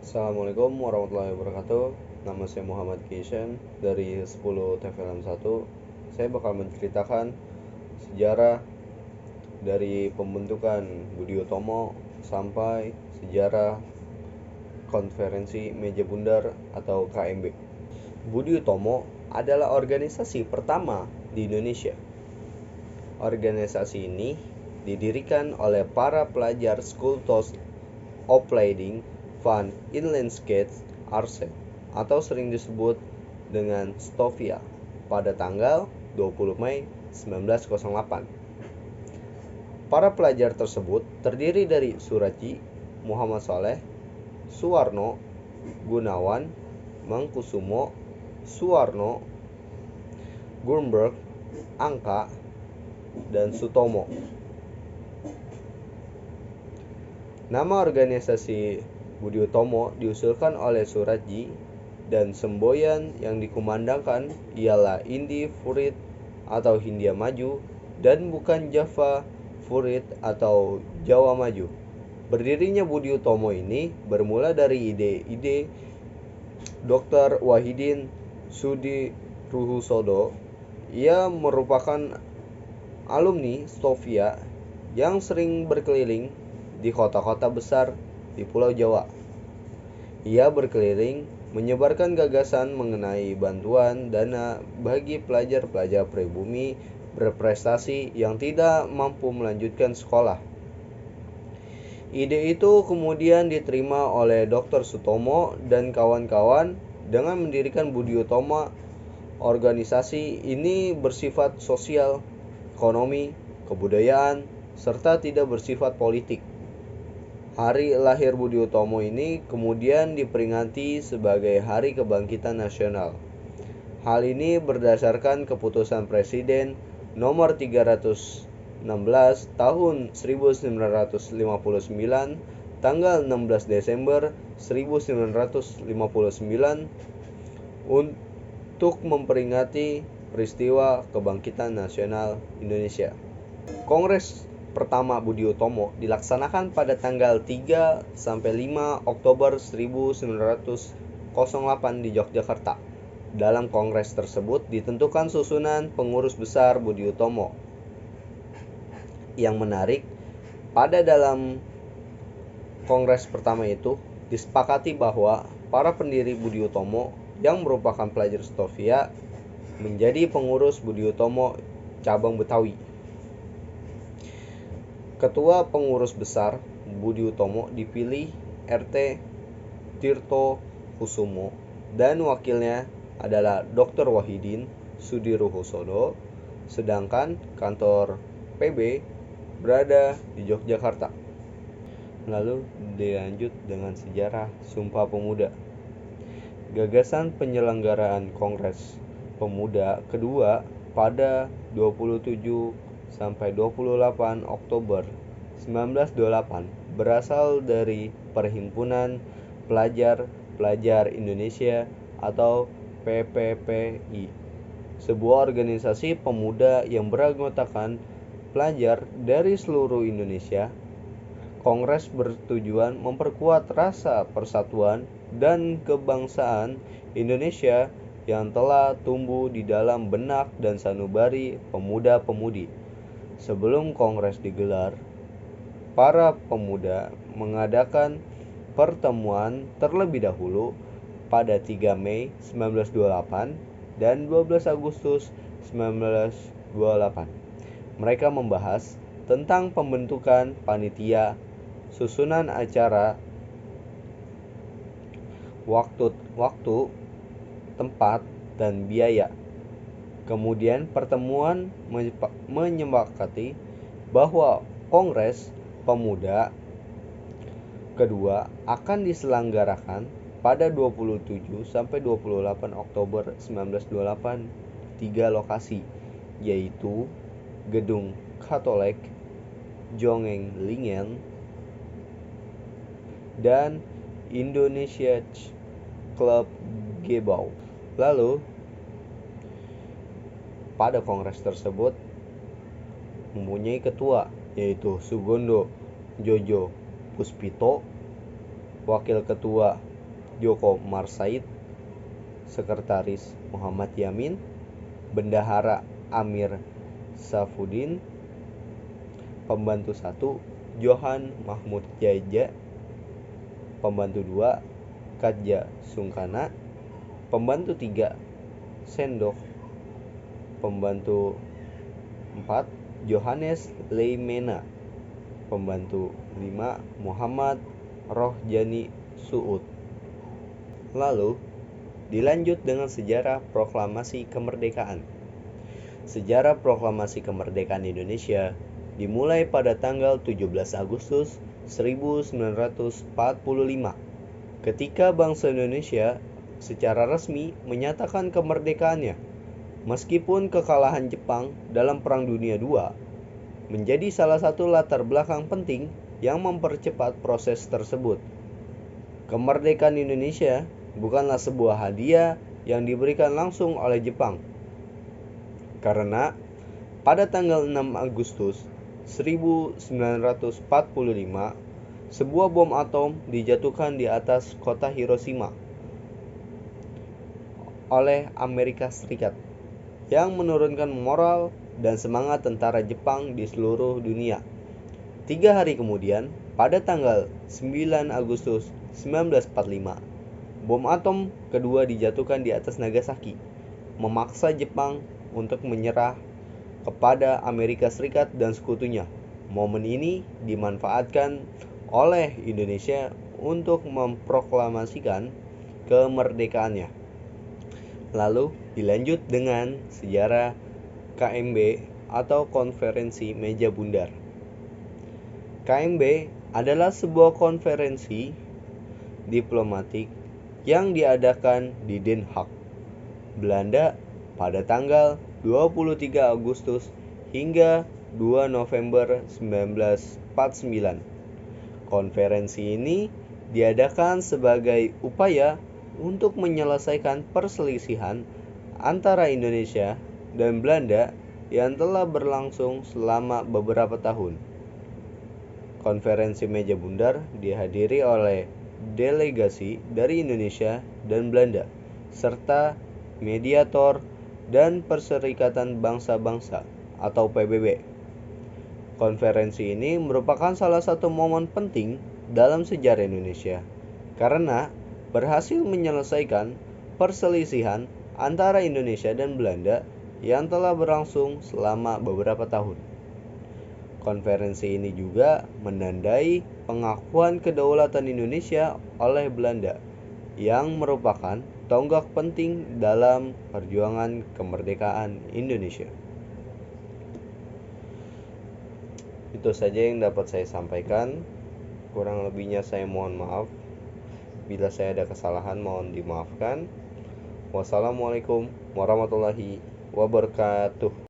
Assalamualaikum warahmatullahi wabarakatuh. Nama saya Muhammad Kishan dari 10 TVLM 1. Saya bakal menceritakan sejarah dari pembentukan Budi Utomo sampai sejarah konferensi meja bundar atau KMB. Budi Utomo adalah organisasi pertama di Indonesia. Organisasi ini didirikan oleh para pelajar School of Opleiding van Inland Skates Arsen atau sering disebut dengan Stovia pada tanggal 20 Mei 1908. Para pelajar tersebut terdiri dari Suratji, Muhammad Saleh, Suwarno, Gunawan, Mangkusumo, Suwarno, Gurmberg, Angka, dan Sutomo. Nama organisasi Budi Utomo diusulkan oleh Suratji dan semboyan yang dikumandangkan ialah Indi Furid atau Hindia Maju dan bukan Java Furid atau Jawa Maju. Berdirinya Budi Utomo ini bermula dari ide-ide Dr. Wahidin Sudiruhusodo. Ia merupakan alumni Stovia yang sering berkeliling di kota-kota besar di Pulau Jawa. Ia berkeliling menyebarkan gagasan mengenai bantuan dana bagi pelajar-pelajar pribumi berprestasi yang tidak mampu melanjutkan sekolah. Ide itu kemudian diterima oleh Dr. Sutomo dan kawan-kawan dengan mendirikan Budi Utomo. Organisasi ini bersifat sosial, ekonomi, kebudayaan, serta tidak bersifat politik. Hari lahir Budi Utomo ini kemudian diperingati sebagai Hari Kebangkitan Nasional. Hal ini berdasarkan keputusan Presiden nomor 316 tahun 1959 tanggal 16 Desember 1959 untuk memperingati peristiwa Kebangkitan Nasional Indonesia. Kongres pertama Budi Utomo dilaksanakan pada tanggal 3-5 Oktober 1908 di Yogyakarta. Dalam kongres tersebut ditentukan susunan pengurus besar Budi Utomo. Yang menarik, pada dalam kongres pertama itu disepakati bahwa para pendiri Budi Utomo yang merupakan pelajar Stovia menjadi pengurus Budi Utomo cabang Betawi. Ketua pengurus besar Budi Utomo dipilih RT Tirto Kusumo dan wakilnya adalah Dr. Wahidin Sudiruhusodo, sedangkan kantor PB berada di Yogyakarta. Lalu dilanjut dengan sejarah Sumpah Pemuda. Gagasan penyelenggaraan Kongres Pemuda kedua pada 27-28 Oktober 1928 berasal dari Perhimpunan Pelajar-Pelajar Indonesia atau PPPI, sebuah organisasi pemuda yang beranggotakan pelajar dari seluruh Indonesia. Kongres bertujuan memperkuat rasa persatuan dan kebangsaan Indonesia yang telah tumbuh di dalam benak dan sanubari pemuda-pemudi. Sebelum kongres digelar, para pemuda mengadakan pertemuan terlebih dahulu pada 3 Mei 1928 dan 12 Agustus 1928. Mereka membahas tentang pembentukan panitia, susunan acara, waktu, tempat, dan biaya. Kemudian pertemuan menyepakati bahwa Kongres Pemuda kedua akan diselenggarakan pada 27-28 Oktober 1928 tiga lokasi, yaitu Gedung Katolik Jongenglingen dan Indonesia Club Gebau. Lalu pada kongres tersebut mempunyai ketua, yaitu Sugondo Jojo Puspito, wakil ketua Joko Marsaid, Sekretaris Muhammad Yamin, Bendahara Amir Safudin, Pembantu 1 Johan Mahmud Jaja, Pembantu 2 Katja Sungkana, Pembantu 3 Sendok, Pembantu 4 Johannes Leimena, Pembantu 5 Muhammad Rohjani Suud. Lalu dilanjut dengan sejarah proklamasi kemerdekaan. Sejarah proklamasi kemerdekaan Indonesia dimulai pada tanggal 17 Agustus 1945 ketika bangsa Indonesia secara resmi menyatakan kemerdekaannya, meskipun kekalahan Jepang dalam Perang Dunia II menjadi salah satu latar belakang penting yang mempercepat proses tersebut. Kemerdekaan Indonesia bukanlah sebuah hadiah yang diberikan langsung oleh Jepang, karena pada tanggal 6 Agustus 1945 sebuah bom atom dijatuhkan di atas kota Hiroshima oleh Amerika Serikat yang menurunkan moral dan semangat tentara Jepang di seluruh dunia. 3 hari kemudian, pada tanggal 9 Agustus 1945, bom atom kedua dijatuhkan di atas Nagasaki, memaksa Jepang untuk menyerah kepada Amerika Serikat dan sekutunya. Momen ini dimanfaatkan oleh Indonesia untuk memproklamasikan kemerdekaannya. Lalu dilanjut dengan sejarah KMB atau Konferensi Meja Bundar. KMB adalah sebuah konferensi diplomatik yang diadakan di Den Haag, Belanda pada tanggal 23 Agustus hingga 2 November 1949. Konferensi ini diadakan sebagai upaya untuk menyelesaikan perselisihan antara Indonesia dan Belanda yang telah berlangsung selama beberapa tahun. Konferensi Meja Bundar dihadiri oleh delegasi dari Indonesia dan Belanda, serta mediator dan Perserikatan Bangsa-Bangsa atau PBB. Konferensi ini merupakan salah satu momen penting dalam sejarah Indonesia karena berhasil menyelesaikan perselisihan antara Indonesia dan Belanda yang telah berlangsung selama beberapa tahun. Konferensi ini juga menandai pengakuan kedaulatan Indonesia oleh Belanda yang merupakan tonggak penting dalam perjuangan kemerdekaan Indonesia. Itu saja yang dapat saya sampaikan. Kurang lebihnya saya mohon maaf. Bila saya ada kesalahan mohon dimaafkan. Wassalamualaikum warahmatullahi wabarakatuh.